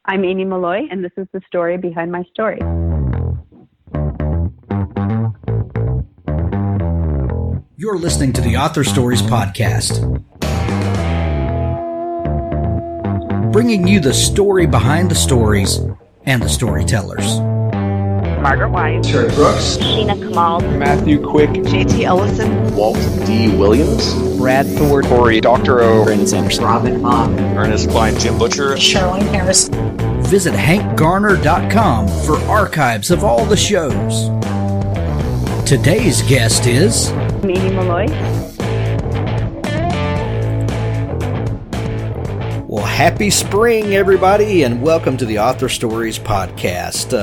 I'm Aimee Molloy, and this is the story behind my story. You're listening to the Author Stories Podcast, bringing you the story behind the stories and the storytellers. Margaret Wise, Terry Brooks, Sheena Kamal, Matthew Quick, JT Ellison, Walt D. Williams, Brad Ford, Corey Dr. O, Brandon Sanderson, Robin Hahn, Ernest Klein, Jim Butcher, Charlene Harris. Visit hankgarner.com for archives of all the shows. Today's guest is Aimee Molloy. Well, happy spring, everybody, and welcome to the Author Stories Podcast.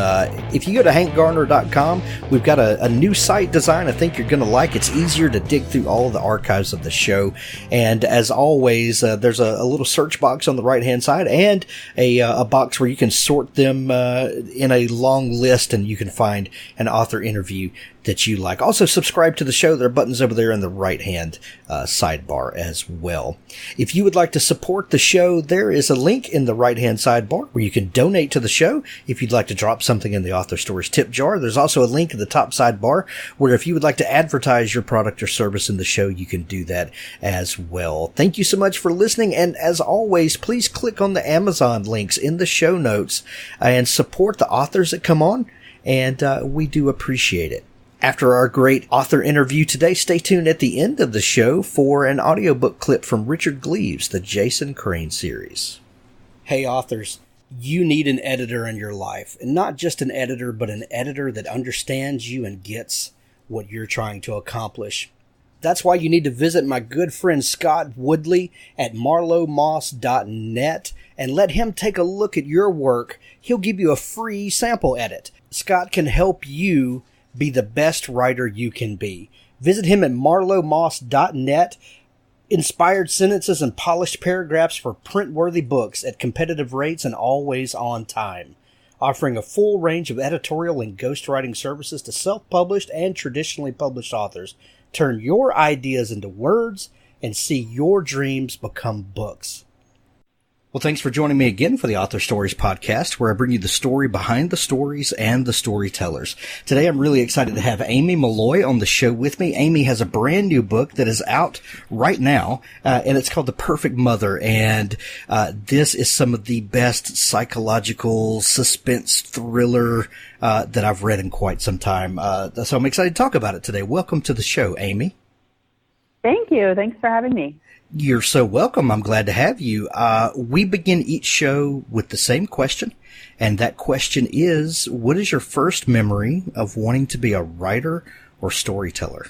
If you go to hankgarner.com, we've got a new site design I think you're going to like. It's easier to dig through all of the archives of the show. And as always, there's a little search box on the right-hand side and a box where you can sort them in a long list, and you can find an author interview that you like. Also, subscribe to the show. There are buttons over there in the right-hand sidebar as well. If you would like to support the show, there is a link in the right-hand sidebar where you can donate to the show. If you'd like to drop something in the Author Stories tip jar, there's also a link in the top sidebar where if you would like to advertise your product or service in the show, you can do that as well. Thank you so much for listening, and as always, please click on the Amazon links in the show notes and support the authors that come on, and we do appreciate it. After our great author interview today, stay tuned at the end of the show for an audiobook clip from Richard Gleaves, the Jason Crane series. Hey authors, you need an editor in your life, and not just an editor, but an editor that understands you and gets what you're trying to accomplish. That's why you need to visit my good friend Scott Woodley at marlowemoss.net and let him take a look at your work. He'll give you a free sample edit. Scott can help you be the best writer you can be. Visit him at marlowemoss.net. Inspired sentences and polished paragraphs for print-worthy books at competitive rates and always on time. Offering a full range of editorial and ghostwriting services to self-published and traditionally published authors. Turn your ideas into words and see your dreams become books. Well, thanks for joining me again for the Author Stories Podcast, where I bring you the story behind the stories and the storytellers. Today, I'm really excited to have Aimee Molloy on the show with me. Aimee has a brand new book that is out right now, and it's called The Perfect Mother. And this is some of the best psychological suspense thriller that I've read in quite some time. So I'm excited to talk about it today. Welcome to the show, Aimee. Thank you. Thanks for having me. You're so welcome. I'm glad to have you. We begin each show with the same question, and that question is, what is your first memory of wanting to be a writer or storyteller?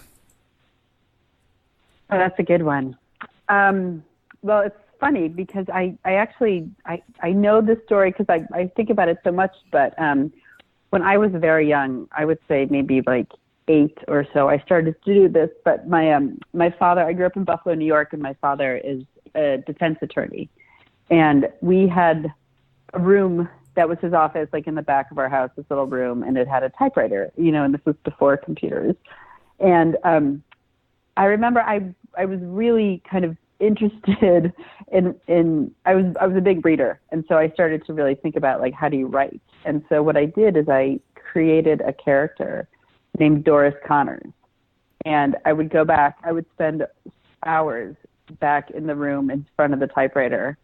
Oh, that's a good one. Well, it's funny because I know this story because I think about it so much, but when I was very young, I would say maybe like 8 or so, I started to do this, but my father, I grew up in Buffalo, New York, and my father is a defense attorney. And we had a room that was his office, like in the back of our house, this little room, and it had a typewriter, and this was before computers. And I remember I was really kind of interested in I was a big reader, and so I started to really think about, like, how do you write? And so what I did is I created a character named Doris Connors. And I would go back, I would spend hours back in the room in front of the typewriter,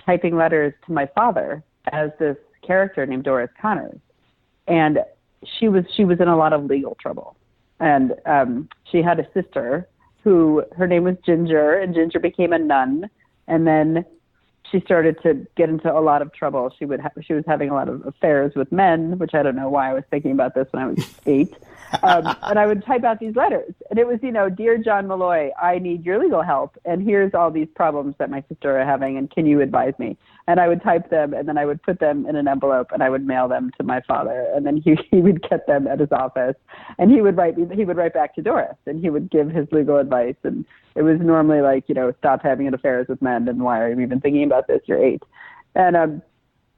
typing letters to my father as this character named Doris Connors. And she was in a lot of legal trouble. And she had a sister who, her name was Ginger, and Ginger became a nun. And then she started to get into a lot of trouble. She was having a lot of affairs with men, which I don't know why I was thinking about this when I was 8. And I would type out these letters, and it was, Dear John Molloy, I need your legal help, and here's all these problems that my sister are having, and can you advise me? And I would type them, and then I would put them in an envelope, and I would mail them to my father, and then he would get them at his office, and he would write back to Doris, and he would give his legal advice, and it was normally like, stop having affairs with men, and why are you even thinking about this? You're 8. And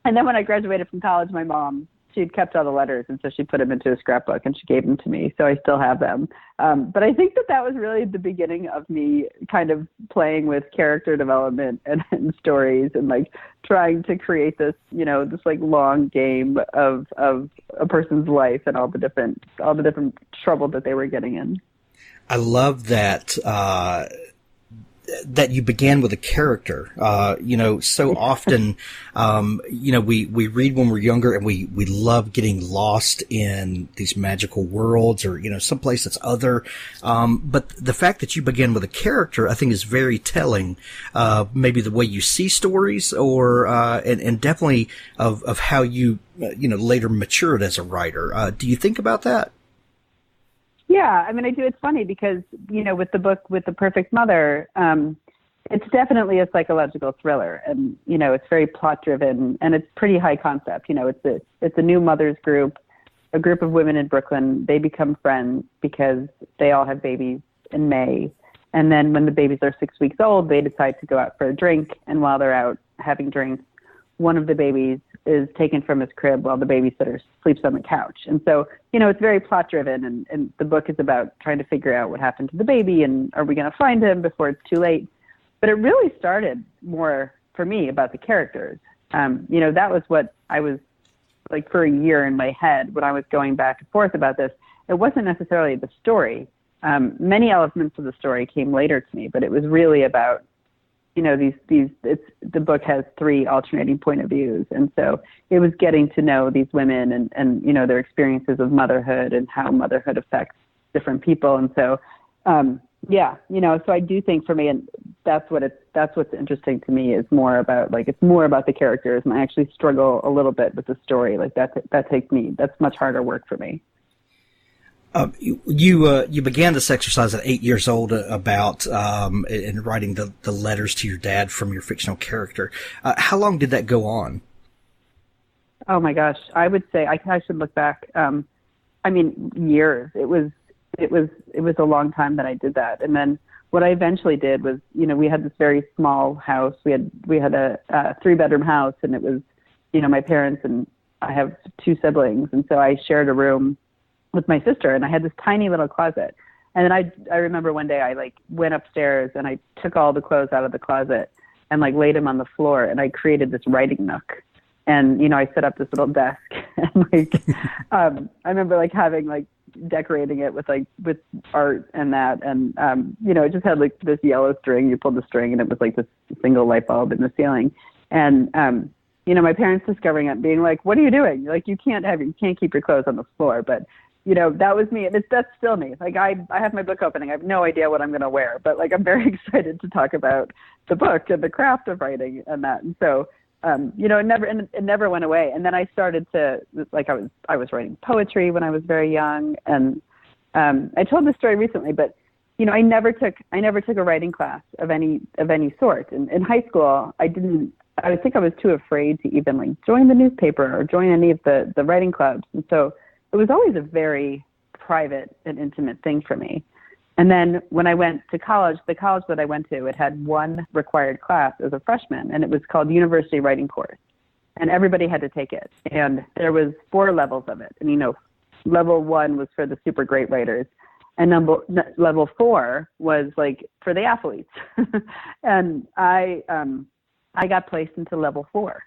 then when I graduated from college, my mom she'd kept all the letters, and so she put them into a scrapbook and she gave them to me. So I still have them. But I think that was really the beginning of me kind of playing with character development and stories, and like trying to create this, this like long game of a person's life and all the different trouble that they were getting in. I love that. That you began with a character. So often, we read when we're younger, and we love getting lost in these magical worlds or, someplace that's other. But the fact that you began with a character, I think, is very telling, maybe the way you see stories, or, and definitely of how you, later matured as a writer. Do you think about that? Yeah, I mean, I do. It's funny because, with the book, with The Perfect Mother, it's definitely a psychological thriller, and, it's very plot driven, and it's pretty high concept. It's a new mothers group, a group of women in Brooklyn. They become friends because they all have babies in May. And then when the babies are 6 weeks old, they decide to go out for a drink. And while they're out having drinks, one of the babies is taken from his crib while the babysitter sleeps on the couch. And so, it's very plot driven, and the book is about trying to figure out what happened to the baby, and are we going to find him before it's too late? But it really started more for me about the characters. That was what I was like for a year in my head when I was going back and forth about this. It wasn't necessarily the story. Many elements of the story came later to me, but it was really about, the book has 3 alternating point of views. And so it was getting to know these women and their experiences of motherhood and how motherhood affects different people. And so, so I do think for me, and that's what's interesting to me, is more about it's more about the characters. And I actually struggle a little bit with the story. That's much harder work for me. You began this exercise at 8 years old about in writing the letters to your dad from your fictional character. How long did that go on? Oh my gosh, I would say I should look back. Years. It was a long time that I did that. And then what I eventually did was, we had this very small house. We had a 3-bedroom house, and it was, my parents, and I have 2 siblings, and so I shared a room with my sister, and I had this tiny little closet. And then I remember one day I went upstairs and I took all the clothes out of the closet and laid them on the floor, and I created this writing nook. And, I set up this little desk, and I remember having decorating it with art and that. And, it just had this yellow string. You pulled the string, and it was this single light bulb in the ceiling. And, my parents discovering it, being like, "What are you doing? You can't keep your clothes on the floor." But, that was me. And that's still me. I have my book opening. I have no idea what I'm going to wear, but I'm very excited to talk about the book and the craft of writing and that. And so, it never went away. And then I started to, I was writing poetry when I was very young. And, I told this story recently, but, I never took a writing class of any sort. In high school, I think I was too afraid to even join the newspaper or join any of the writing clubs. And so it was always a very private and intimate thing for me. And then when I went to college, the college that I went to, it had one required class as a freshman, and it was called University Writing Course. And everybody had to take it. And there was 4 levels of it. And, level 1 was for the super great writers. And level 4 was for the athletes. And I got placed into level 4.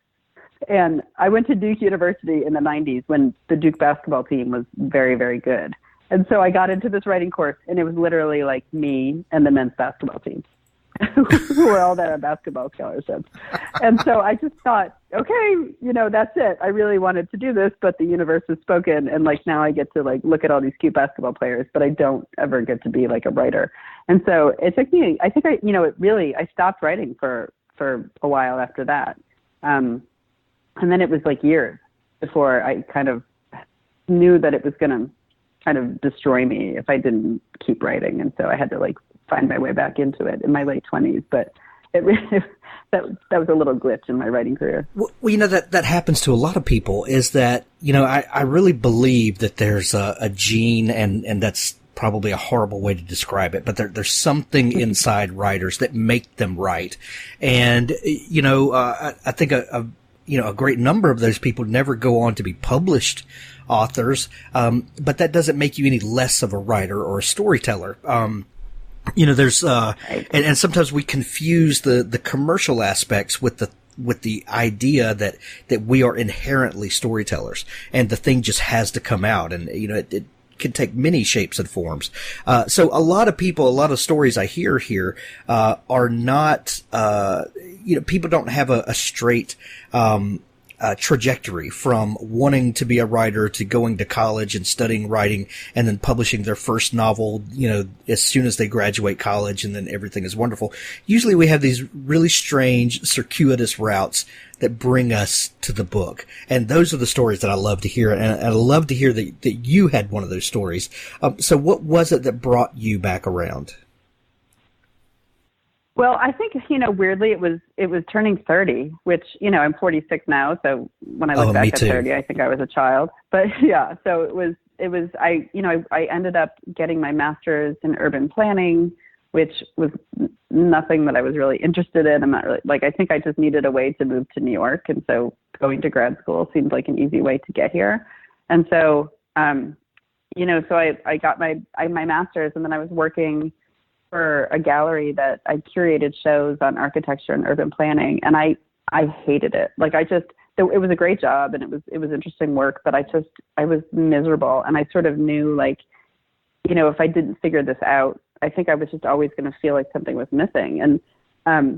And I went to Duke University in the 90s when the Duke basketball team was very, very good. And so I got into this writing course, and it was literally me and the men's basketball team who were all there on basketball scholarships. And so I just thought, okay, that's it. I really wanted to do this, but the universe has spoken, and now I get to look at all these cute basketball players, but I don't ever get to be a writer. And so it took me, I think I stopped writing for a while after that. And then it was years before I kind of knew that it was going to kind of destroy me if I didn't keep writing. And so I had to find my way back into it in my late 20s. But it really, that was a little glitch in my writing career. Well, that happens to a lot of people, is that, I really believe that there's a gene, and that's probably a horrible way to describe it, but there's something inside writers that make them write. And, I think a great number of those people never go on to be published authors. But that doesn't make you any less of a writer or a storyteller. There's, and sometimes we confuse the commercial aspects with the idea that we are inherently storytellers and the thing just has to come out. And, it can take many shapes and forms. So a lot of stories I hear here, are not, people don't have a straight, trajectory from wanting to be a writer to going to college and studying writing and then publishing their first novel, as soon as they graduate college, and then everything is wonderful. Usually we have these really strange, circuitous routes that bring us to the book. And those are the stories that I love to hear. And I love to hear that you had one of those stories. So what was it that brought you back around? Well, I think, weirdly, it was turning 30, which, I'm 46 now. So when I look back at 30, I think I was a child. But yeah, so I ended up getting my master's in urban planning, which was nothing that I was really interested in. I'm not really, I think I just needed a way to move to New York. And so going to grad school seemed like an easy way to get here. And so, so I got my master's, and then I was working for a gallery that I curated shows on architecture and urban planning. And I hated it. It was a great job, and it was interesting work, but I was miserable. And I sort of knew, if I didn't figure this out, I think I was just always going to feel like something was missing. And,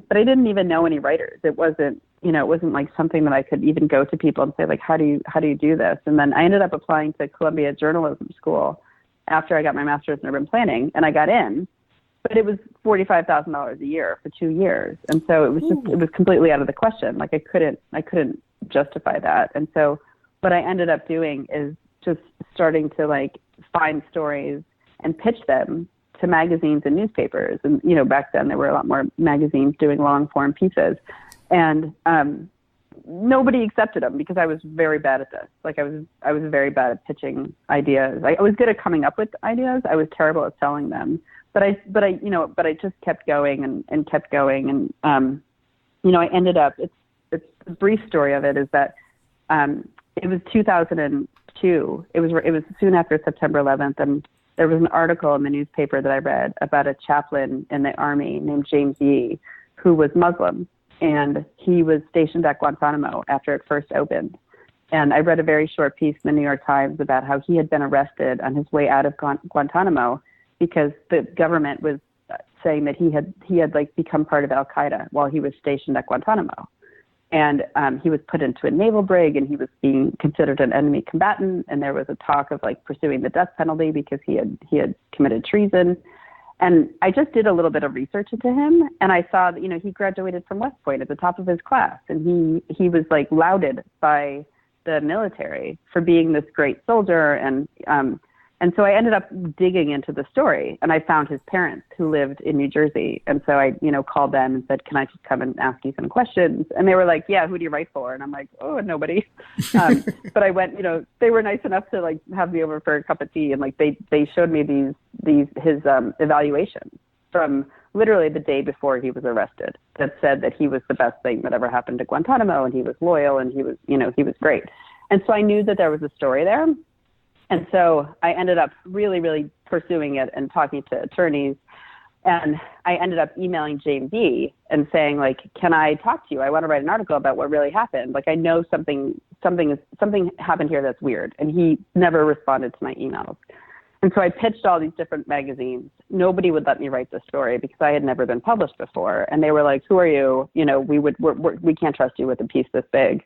but I didn't even know any writers. It wasn't like something that I could even go to people and say, how do you do this? And then I ended up applying to Columbia Journalism School after I got my master's in urban planning, and I got in. But it was $45,000 a year for 2 years. And so it was completely out of the question. I couldn't justify that. And so what I ended up doing is just starting to find stories and pitch them to magazines and newspapers. And, back then there were a lot more magazines doing long form pieces, and, nobody accepted them because I was very bad at this. I was very bad at pitching ideas. I was good at coming up with ideas. I was terrible at selling them. But I just kept going and kept going. And, I ended up, it's the brief story of it is that, it was 2002. It was soon after September 11th. And there was an article in the newspaper that I read about a chaplain in the Army named James Yee, who was Muslim. And he was stationed at Guantanamo after it first opened. And I read a very short piece in the New York Times about how he had been arrested on his way out of Guantanamo because the government was saying that he had become part of Al Qaeda while he was stationed at Guantanamo. And he was put into a naval brig, and he was being considered an enemy combatant. And there was a talk of pursuing the death penalty because he had committed treason. And I just did a little bit of research into him, and I saw that, he graduated from West Point at the top of his class, and he was lauded by the military for being this great soldier. And so I ended up digging into the story, and I found his parents who lived in New Jersey. And so I, called them and said, can I just come and ask you some questions? And they were like, yeah, who do you write for? And I'm like, oh, nobody. But I went, they were nice enough to have me over for a cup of tea. And they showed me his evaluations from literally the day before he was arrested that said that he was the best thing that ever happened to Guantanamo, and he was loyal, and he was great. And so I knew that there was a story there. And so I ended up really, really pursuing it and talking to attorneys. And I ended up emailing James Yee and saying, can I talk to you? I want to write an article about what really happened. I know something happened here that's weird. And he never responded to my emails. And so I pitched all these different magazines. Nobody would let me write the story because I had never been published before. And they were like, who are you? We can't trust you with a piece this big.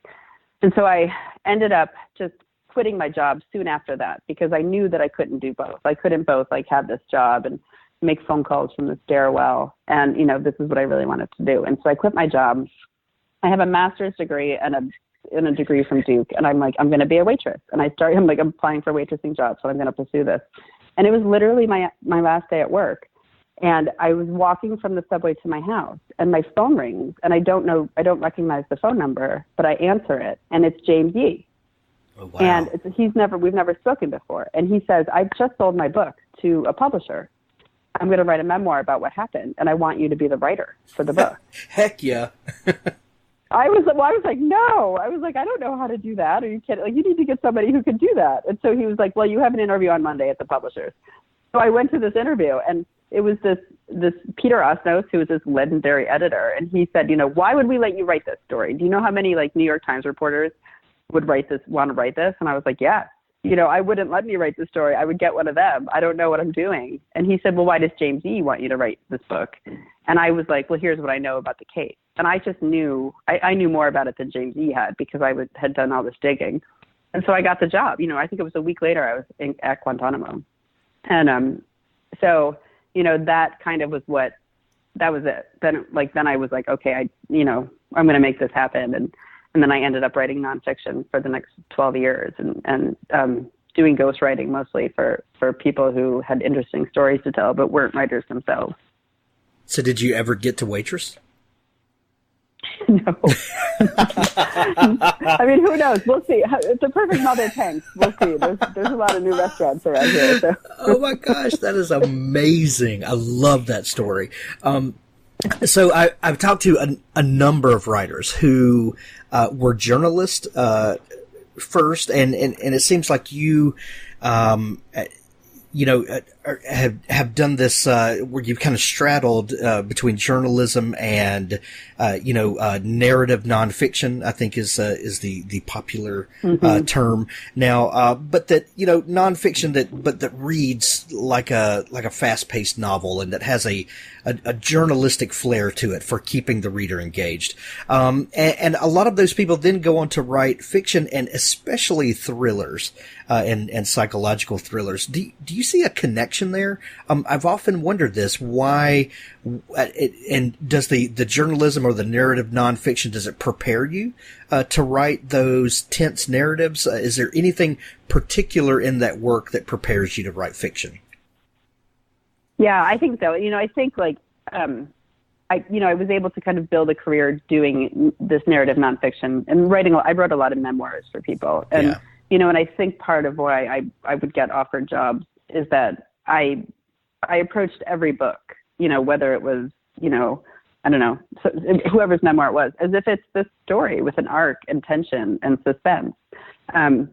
And so I ended up just quitting my job soon after that because I knew that I couldn't do both. I couldn't both have this job and make phone calls from the stairwell. And, this is what I really wanted to do. And so I quit my job. I have a master's degree and a degree from Duke. And I'm going to be a waitress. And I'm applying for waitressing jobs. So I'm going to pursue this. And it was literally my last day at work. And I was walking from the subway to my house, and my phone rings, and I don't recognize the phone number, but I answer it, and it's James Yee. Oh, wow. And we've never spoken before. And he says, I just sold my book to a publisher. I'm going to write a memoir about what happened, and I want you to be the writer for the book. Heck yeah. I was like, no. I was like, I don't know how to do that. Are you kidding? Like, you need to get somebody who can do that. And so he was like, well, you have an interview on Monday at the publishers. So I went to this interview, and it was this Peter Osnos, who was this legendary editor, and he said, why would we let you write this story? Do you know how many like New York Times reporters would want to write this? And I was like, yes. I wouldn't let me write the story. I would get one of them. I don't know what I'm doing. And he said, well, why does James E. want you to write this book? And I was like, well, here's what I know about the case. And I just knew, I knew more about it than James E. had, because I had done all this digging. And so I got the job. I think it was a week later I was at Guantanamo. And so, that kind of was that was it. Then I was like, okay, I'm going to make this happen. And then I ended up writing nonfiction for the next 12 years and doing ghostwriting mostly for people who had interesting stories to tell but weren't writers themselves. So did you ever get to waitress? No. I mean, who knows? We'll see. It's a perfect mother tank. We'll see. There's a lot of new restaurants around here. So. Oh my gosh, that is amazing. I love that story. So I've talked to a number of writers who were journalists first, and it seems like you have done this where you've kind of straddled between journalism and narrative nonfiction, I think is the popular term now. But that nonfiction that reads like a fast paced novel and that has a journalistic flair to it for keeping the reader engaged. And a lot of those people then go on to write fiction, and especially thrillers and psychological thrillers. Do you see a connection there? I've often wondered this, why, and does the journalism or the narrative nonfiction, does it prepare you to write those tense narratives? Is there anything particular in that work that prepares you to write fiction? Yeah, I think so. I think I was able to kind of build a career doing this narrative nonfiction and writing. I wrote a lot of memoirs for people. And, and I think part of why I would get offered jobs is that I approached every book, whether it was, I don't know, whoever's memoir it was, as if it's this story with an arc and tension and suspense. And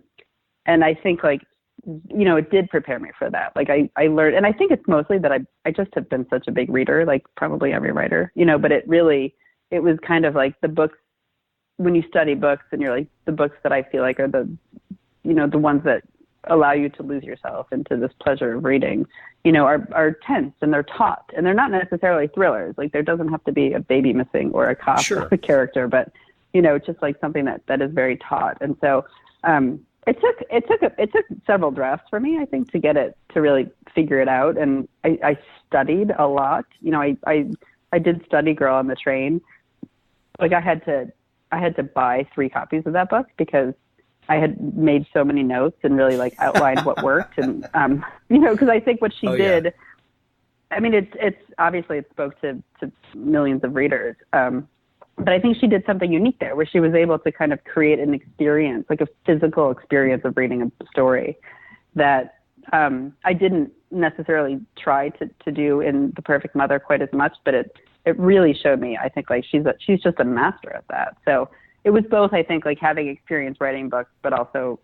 I think it did prepare me for that. I learned, and I think it's mostly that I just have been such a big reader, like probably every writer, but it was kind of like the books, when you study books and you're like, the books that I feel like are the ones that allow you to lose yourself into this pleasure of reading, are tense and they're taut, and they're not necessarily thrillers. Like, there doesn't have to be a baby missing or a cop or a character, but, just like something that is very taut. And so, it took several drafts for me, I think, to get it, to really figure it out. And I studied a lot. I did study Girl on the Train. Like, I had to buy 3 copies of that book because I had made so many notes and really outlined what worked. And, because I think what she did, I mean, it's obviously it spoke to millions of readers. But I think she did something unique there, where she was able to kind of create an experience, like a physical experience of reading a story that I didn't necessarily try to do in The Perfect Mother quite as much, but it really showed me, I think, she's just a master at that. So it was both, I think, having experience writing books, but also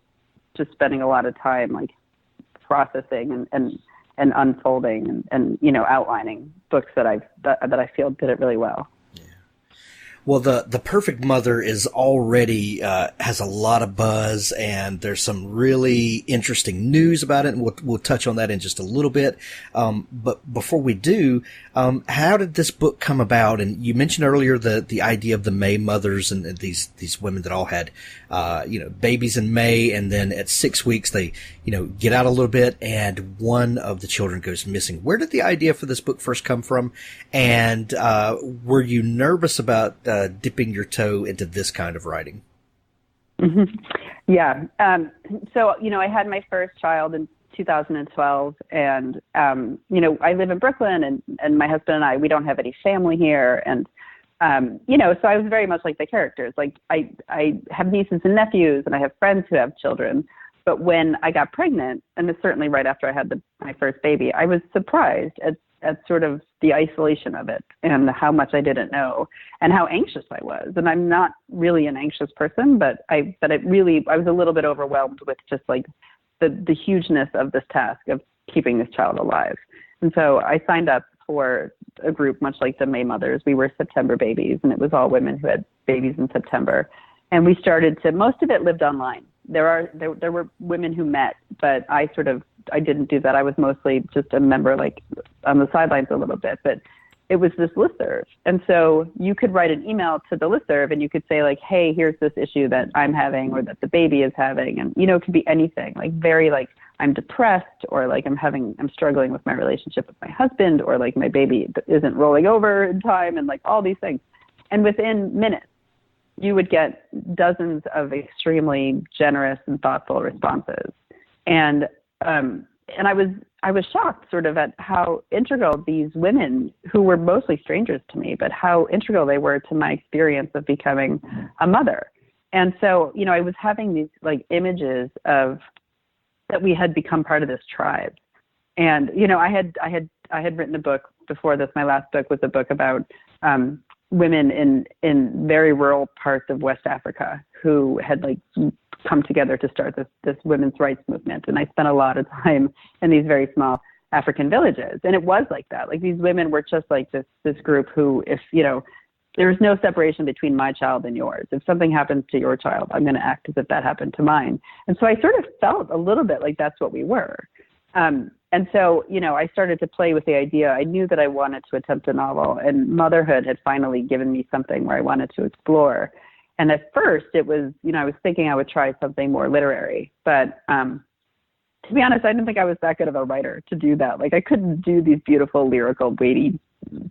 just spending a lot of time processing and unfolding and outlining books that I feel did it really well. Well, the Perfect Mother is already has a lot of buzz, and there's some really interesting news about it, and we'll touch on that in just a little bit. But before we do, how did this book come about? And you mentioned earlier the idea of the May mothers and these women that all had babies in May, and then at 6 weeks they get out a little bit, and one of the children goes missing. Where did the idea for this book first come from? And were you nervous about dipping your toe into this kind of writing? Mm-hmm. Yeah. So, I had my first child in 2012, and, I live in Brooklyn, and my husband and we don't have any family here. And, so I was very much like the characters. Like, I have nieces and nephews, and I have friends who have children. But when I got pregnant, and it's certainly right after I had my first baby, I was surprised at sort of the isolation of it and how much I didn't know and how anxious I was. And I'm not really an anxious person, but I was a little bit overwhelmed with just like the hugeness of this task of keeping this child alive. And so I signed up for a group much like the May Mothers. We were September babies, and it was all women who had babies in September. And we started to, most of it lived online. There were women who met, but I didn't do that. I was mostly just a member, like on the sidelines a little bit, but it was this listserv. And so you could write an email to the listserv and you could say like, hey, here's this issue that I'm having or that the baby is having. And, it could be anything, like very like I'm depressed, or like I'm struggling with my relationship with my husband, or like my baby isn't rolling over in time, and like all these things. And within minutes, you would get dozens of extremely generous and thoughtful responses. And I was shocked sort of at how integral these women, who were mostly strangers to me, but how integral they were to my experience of becoming a mother. And so, I was having these like images of that we had become part of this tribe. And, I had written a book before this. My last book was a book about women in very rural parts of West Africa who had like come together to start this women's rights movement. And I spent a lot of time in these very small African villages. And it was like that. Like these women were just like this group who, if, there was no separation between my child and yours. If something happens to your child, I'm going to act as if that happened to mine. And so I sort of felt a little bit like that's what we were. And so, I started to play with the idea. I knew that I wanted to attempt a novel, and motherhood had finally given me something where I wanted to explore. And at first it was, I was thinking I would try something more literary, but to be honest, I didn't think I was that good of a writer to do that. Like I couldn't do these beautiful, lyrical, weighty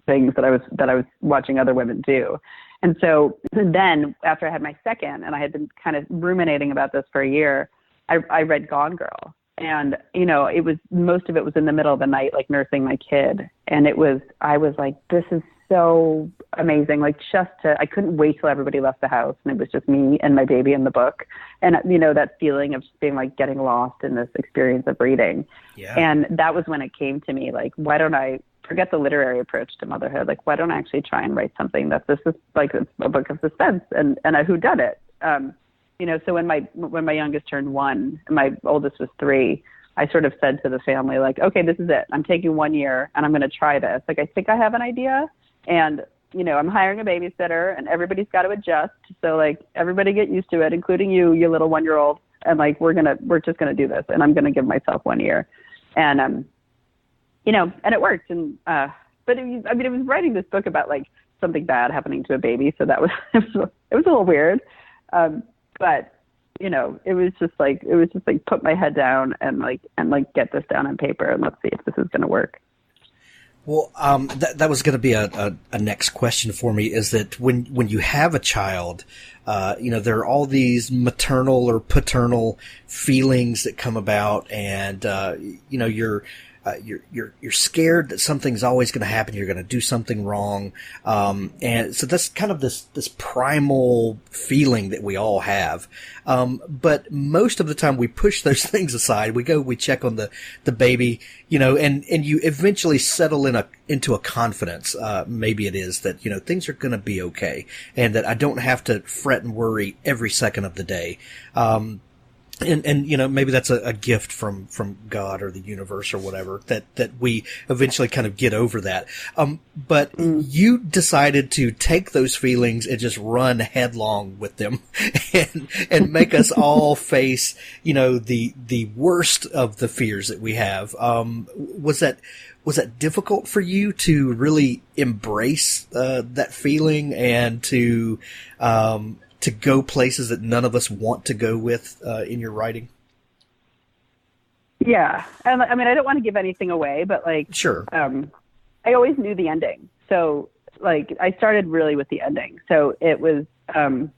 things that I was watching other women do. And so then after I had my second, and I had been kind of ruminating about this for a year, I read Gone Girl. And, it was, most of it was in the middle of the night, like nursing my kid. And I was like, this is so amazing. Like I couldn't wait till everybody left the house, and it was just me and my baby in the book. And, that feeling of just being like getting lost in this experience of reading. Yeah. And that was when it came to me, like, why don't I forget the literary approach to motherhood? Like, why don't I actually try and write something that this is like a book of suspense and a whodunit? So when my youngest turned 1 and my oldest was 3, I sort of said to the family, like, okay, this is it. I'm taking 1 year and I'm going to try this. Like, I think I have an idea, and, I'm hiring a babysitter, and everybody's got to adjust. So like everybody get used to it, including you little 1-year-old. And like, we're just going to do this, and I'm going to give myself 1 year. And, and it worked. And, but it was writing this book about like something bad happening to a baby. So that was, it was a little weird. But, it was just like put my head down and get this down on paper, and let's see if this is going to work. Well, that was going to be a next question for me, is that when you have a child, there are all these maternal or paternal feelings that come about, and, you're scared that something's always going to happen. You're going to do something wrong. And so that's kind of this primal feeling that we all have. But most of the time we push those things aside. We check on the baby, and you eventually settle into a confidence. Maybe it is that, things are going to be okay, and that I don't have to fret and worry every second of the day. And maybe that's a gift from God or the universe or whatever, that we eventually kind of get over that. But you decided to take those feelings and just run headlong with them and make us all face, the worst of the fears that we have. Was that difficult for you to really embrace that feeling and to go places that none of us want to go with in your writing? Yeah. And I mean, I don't want to give anything away, but like, sure. I always knew the ending. So like I started really with the ending. So it was, so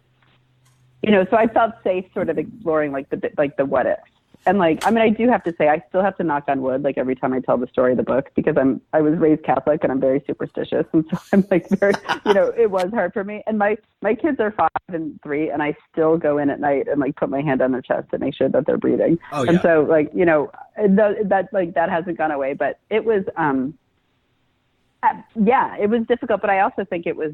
I felt safe sort of exploring like the what if. And like, I mean, I do have to say, I still have to knock on wood, like every time I tell the story of the book, because I was raised Catholic and I'm very superstitious. And so I'm like very, it was hard for me. And my kids are 5 and 3, and I still go in at night and like put my hand on their chest to make sure that they're breathing. Oh, yeah. And so like, that hasn't gone away, but it was, Yeah, it was difficult, but I also think it was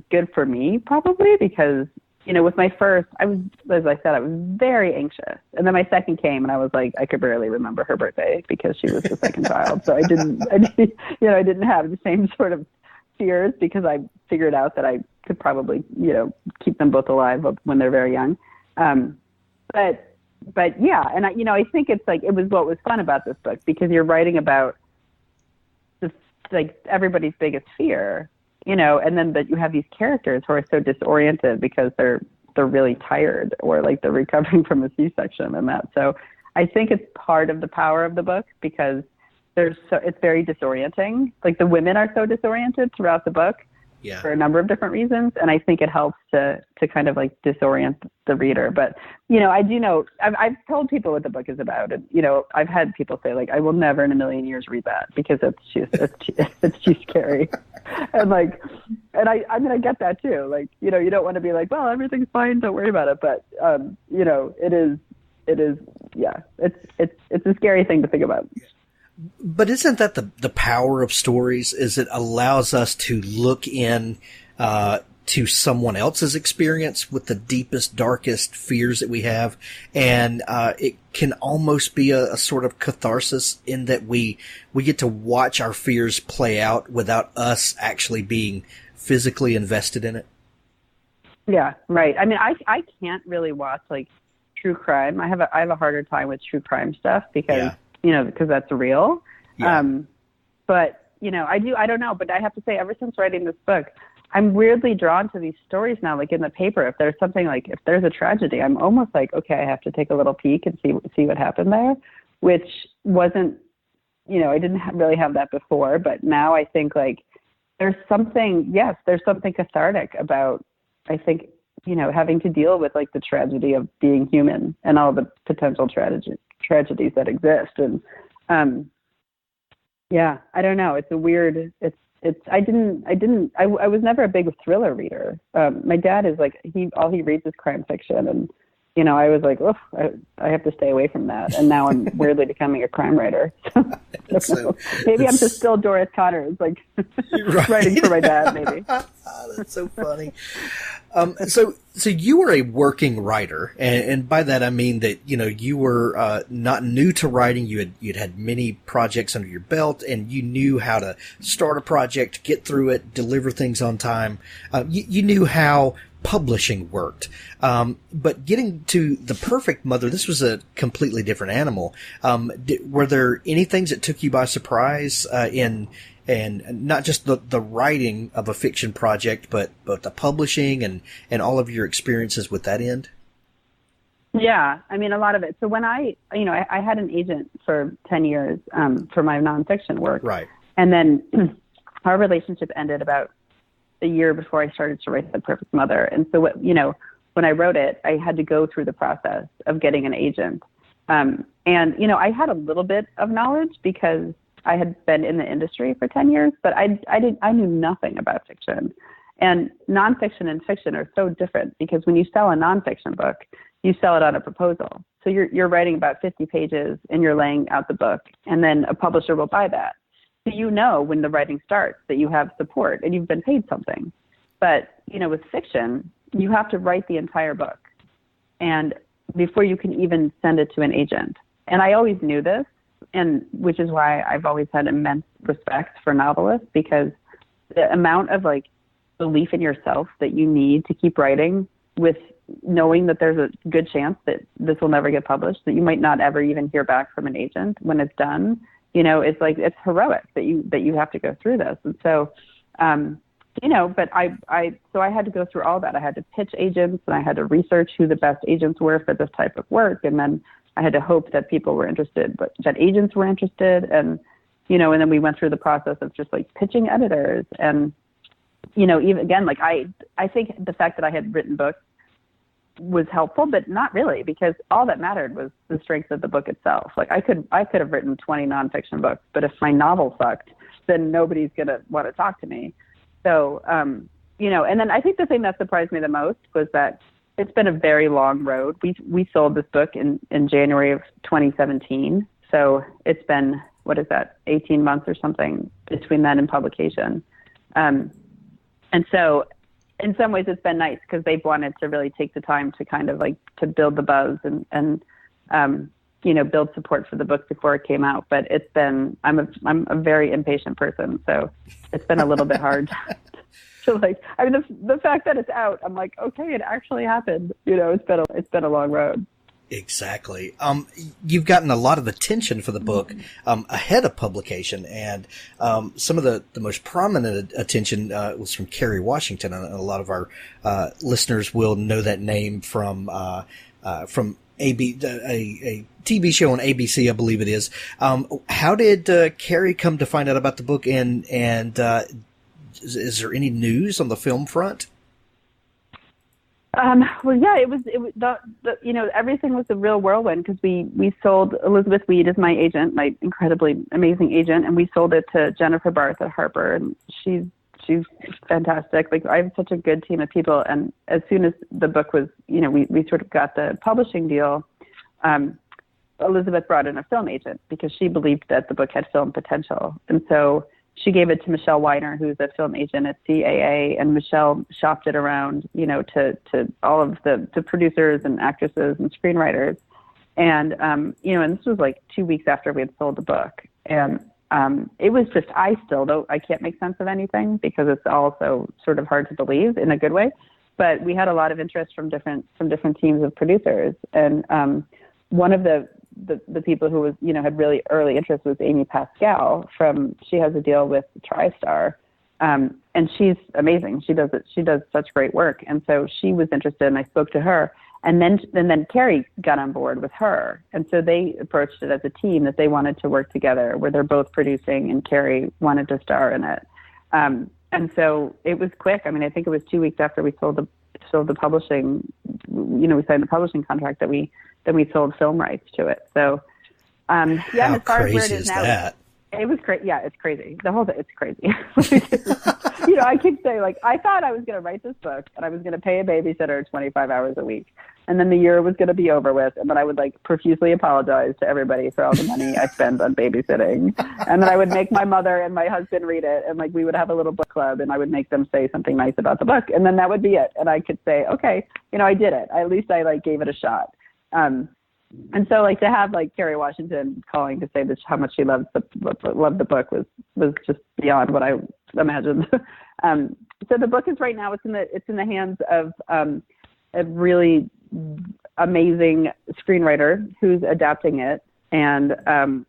good for me probably because, with my first, as I said, I was very anxious. And then my second came and I was like, I could barely remember her birthday because she was the second child. So I didn't have the same sort of fears because I figured out that I could probably, keep them both alive when they're very young. But yeah, and I think it's like, it was what was fun about this book because you're writing about everybody's biggest fear, and then that you have these characters who are so disoriented because they're really tired or like they're recovering from a C-section and that. So I think it's part of the power of the book because it's very disorienting. Like the women are so disoriented throughout the book for a number of different reasons. And I think it helps to kind of like disorient the reader. But, I do know, I've told people what the book is about. And, I've had people say like, I will never in a million years read that because it's too scary. And like, and I get that too. Like, you don't want to be like, well, everything's fine, don't worry about it. But, it is, yeah, it's a scary thing to think about. But isn't that the power of stories is it allows us to look in to someone else's experience with the deepest, darkest fears that we have. And it can almost be a sort of catharsis in that we get to watch our fears play out without us actually being physically invested in it. Yeah, right. I mean, I can't really watch like true crime. I have a harder time with true crime stuff because because that's real. Yeah. But, I don't know, but I have to say ever since writing this book, I'm weirdly drawn to these stories now, like in the paper. If there's something like, if there's a tragedy, I'm almost like, okay, I have to take a little peek and see what happened there, which wasn't, I didn't really have that before, but now I think like there's something cathartic about, I think, having to deal with like the tragedy of being human and all the potential tragedies that exist. And, I don't know. It's a weird, I was never a big thriller reader. My dad is like, all he reads is crime fiction. And, I was like, I have to stay away from that. And now I'm weirdly becoming a crime writer. Maybe I'm just still Doris Connors, like writing for my dad, maybe. That's so funny. So you were a working writer, and by that I mean that you were not new to writing. You'd had many projects under your belt, and you knew how to start a project, get through it, deliver things on time. You knew how publishing worked. But getting to The Perfect Mother, this was a completely different animal. Were there any things that took you by surprise and not just the writing of a fiction project, but the publishing and all of your experiences with that end? Yeah, I mean, a lot of it. So when I had an agent for 10 years for my nonfiction work. Right. And then our relationship ended about a year before I started to write The Perfect Mother. And so, when I wrote it, I had to go through the process of getting an agent. And, I had a little bit of knowledge because I had been in the industry for 10 years, but I knew nothing about fiction. And nonfiction and fiction are so different because when you sell a nonfiction book, you sell it on a proposal. So you're writing about 50 pages and you're laying out the book, and then a publisher will buy that. So when the writing starts that you have support and you've been paid something. But, with fiction, you have to write the entire book and before you can even send it to an agent. And I always knew this, and which is why I've always had immense respect for novelists, because the amount of like belief in yourself that you need to keep writing with knowing that there's a good chance that this will never get published, that you might not ever even hear back from an agent when it's done, it's like, it's heroic that you have to go through this. And so, but I had to go through all that. I had to pitch agents and I had to research who the best agents were for this type of work. And then I had to hope that people were interested, but that agents were interested. And, and then we went through the process of just like pitching editors. And, even again, like I think the fact that I had written books was helpful, but not really, because all that mattered was the strength of the book itself. Like I could have written 20 nonfiction books, but if my novel sucked, then nobody's going to want to talk to me. So, and then I think the thing that surprised me the most was that it's been a very long road. We sold this book in January of 2017. So it's been what is that, 18 months or something between then and publication. And so in some ways it's been nice because they've wanted to really take the time to kind of like to build the buzz and build support for the book before it came out. But it's been, I'm a very impatient person, so it's been a little bit hard to like, I mean, the fact that it's out, I'm like, okay, it actually happened. It's been a long road. Exactly. You've gotten a lot of attention for the book ahead of publication, and some of the most prominent attention was from KERRY Washington, and a lot of our listeners will know that name from a TV show on ABC, I believe it is. How did KERRY come to find out about the book, and is there any news on the film front? Well, yeah, it was everything was a real whirlwind because we sold, Elizabeth Weed is my agent, my incredibly amazing agent, and we sold it to Jennifer Barth at Harper, and she's fantastic. Like, I have such a good team of people, and as soon as the book was, we sort of got the publishing deal, Elizabeth brought in a film agent because she believed that the book had film potential, and so she gave it to Michelle Weiner, who's a film agent at CAA, and Michelle shopped it around, to all of the producers and actresses and screenwriters. And, and this was like 2 weeks after we had sold the book. And it was just, I can't make sense of anything because it's also sort of hard to believe in a good way. But we had a lot of interest from different teams of producers. And one of the people who was, had really early interest was Amy Pascal she has a deal with TriStar. And she's amazing. She does such great work. And so she was interested and I spoke to her, and then KERRY got on board with her. And so they approached it as a team that they wanted to work together where they're both producing and KERRY wanted to star in it. And so it was quick. I mean, I think it was 2 weeks after we sold the publishing, we signed the publishing contract that we sold film rights to it. So, How as far as where it crazy is now, that? it was great. Yeah, it's crazy. The whole thing, it's crazy. I keep saying, like, I thought I was going to write this book and I was going to pay a babysitter 25 hours a week. And then the year was going to be over with. And then I would like profusely apologize to everybody for all the money I spend on babysitting. And then I would make my mother and my husband read it. And like, we would have a little book club and I would make them say something nice about the book. And then that would be it. And I could say, okay, I did it. At least I like gave it a shot. And so like to have like KERRY Washington calling to say that how much she loved the book was just beyond what I imagined. So the book is right now, it's in the hands of a really amazing screenwriter who's adapting it. And, I'm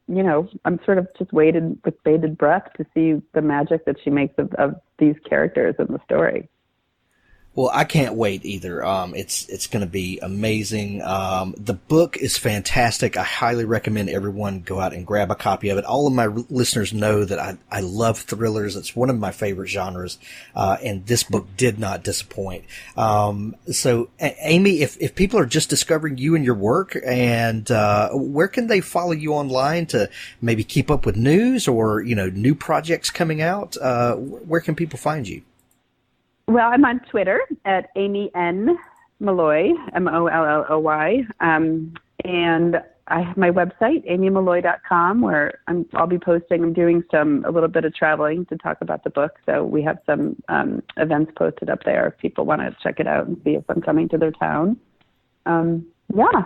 sort of just waited with bated breath to see the magic that she makes of these characters in the story. Well, I can't wait either. It's going to be amazing. The book is fantastic. I highly recommend everyone go out and grab a copy of it. All of my listeners know that I love thrillers. It's one of my favorite genres. And this book did not disappoint. So Aimee, if people are just discovering you and your work, and where can they follow you online to maybe keep up with news or, new projects coming out? Where can people find you? Well, I'm on Twitter at Aimee N. Molloy, Molloy. And I have my website, aimeemolloy.com, where I'll be posting. I'm doing a little bit of traveling to talk about the book. So we have some events posted up there if people want to check it out and see if I'm coming to their town. Yeah.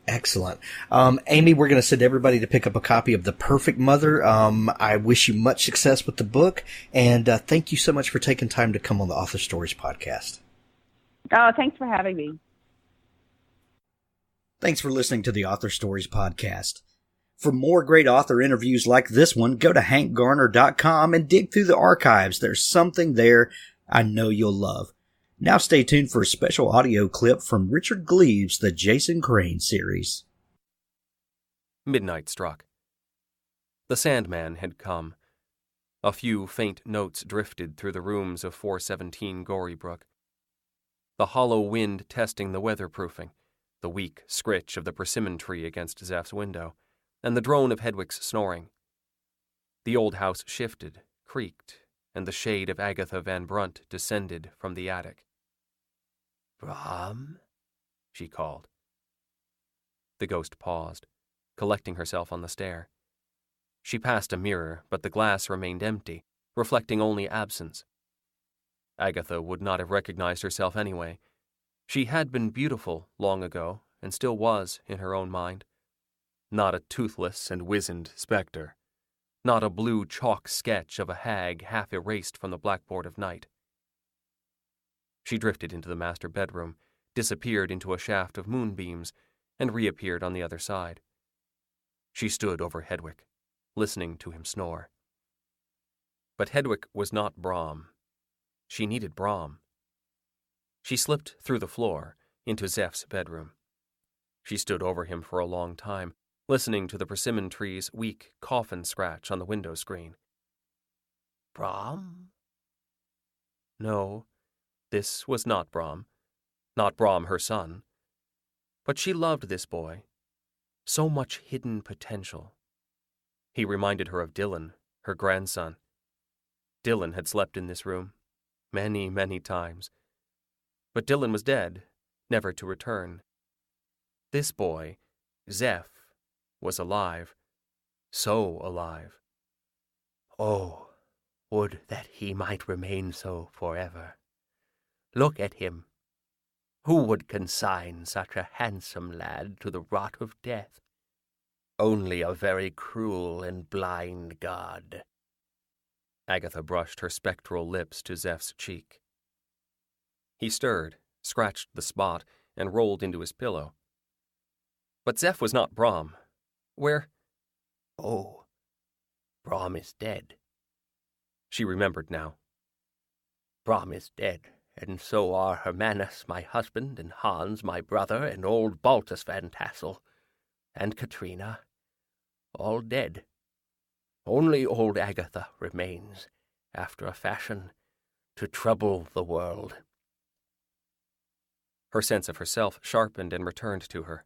Excellent. Aimee, we're going to send everybody to pick up a copy of The Perfect Mother. I wish you much success with the book, and thank you so much for taking time to come on the Author Stories podcast. Oh, thanks for having me. Thanks for listening to the Author Stories podcast. For more great author interviews like this one, go to hankgarner.com and dig through the archives. There's something there I know you'll love. Now stay tuned for a special audio clip from Richard Gleaves' The Jason Crane series. Midnight struck. The Sandman had come. A few faint notes drifted through the rooms of 417 Gorybrook. The hollow wind testing the weatherproofing, the weak scritch of the persimmon tree against Zeph's window, and the drone of Hedwig's snoring. The old house shifted, creaked, and the shade of Agatha Van Brunt descended from the attic. "Bram?" she called. The ghost paused, collecting herself on the stair. She passed a mirror, but the glass remained empty, reflecting only absence. Agatha would not have recognized herself anyway. She had been beautiful long ago, and still was in her own mind. Not a toothless and wizened specter. Not a blue chalk sketch of a hag half erased from the blackboard of night. She drifted into the master bedroom, disappeared into a shaft of moonbeams, and reappeared on the other side. She stood over Hedwig, listening to him snore. But Hedwig was not Brom. She needed Brom. She slipped through the floor into Zeph's bedroom. She stood over him for a long time, listening to the persimmon tree's weak coffin scratch on the window screen. Brom? No, this was not Brom. Not Brom, her son. But she loved this boy. So much hidden potential. He reminded her of Dylan, her grandson. Dylan had slept in this room many, many times. But Dylan was dead, never to return. This boy, Zeph, was alive. So alive. Oh, would that he might remain so forever. Look at him. Who would consign such a handsome lad to the rot of death? Only a very cruel and blind God. Agatha brushed her spectral lips to Zeph's cheek. He stirred, scratched the spot, and rolled into his pillow. But Zeph was not Brom. Where? Oh, Brom is dead. She remembered now. Brom is dead, and so are Hermanus, my husband, and Hans, my brother, and old Baltus Van Tassel, and Katrina, all dead. Only old Agatha remains, after a fashion, to trouble the world. Her sense of herself sharpened and returned to her.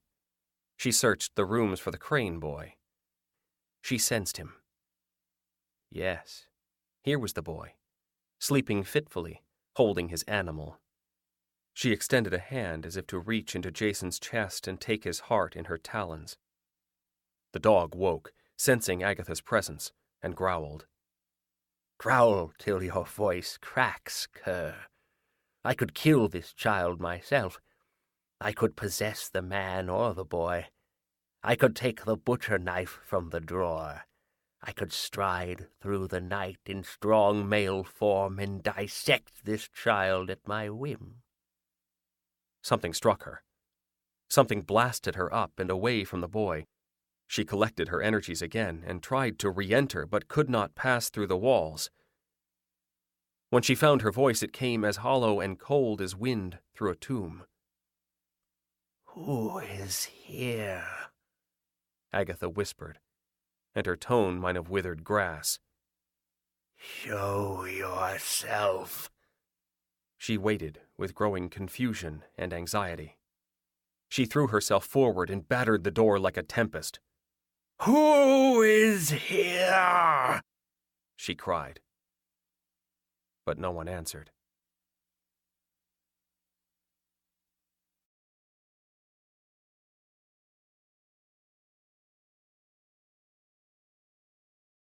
She searched the rooms for the Crane boy. She sensed him. Yes, here was the boy, sleeping fitfully, holding his animal. She extended a hand as if to reach into Jason's chest and take his heart in her talons. The dog woke, sensing Agatha's presence, and growled. Growl till your voice cracks, cur. I could kill this child myself. I could possess the man or the boy. I could take the butcher knife from the drawer. I could stride through the night in strong male form and dissect this child at my whim. Something struck her. Something blasted her up and away from the boy. She collected her energies again and tried to re-enter, but could not pass through the walls. When she found her voice, it came as hollow and cold as wind through a tomb. Who is here? Agatha whispered, and her tone might have withered grass. Show yourself. She waited with growing confusion and anxiety. She threw herself forward and battered the door like a tempest. Who is here? She cried. But no one answered.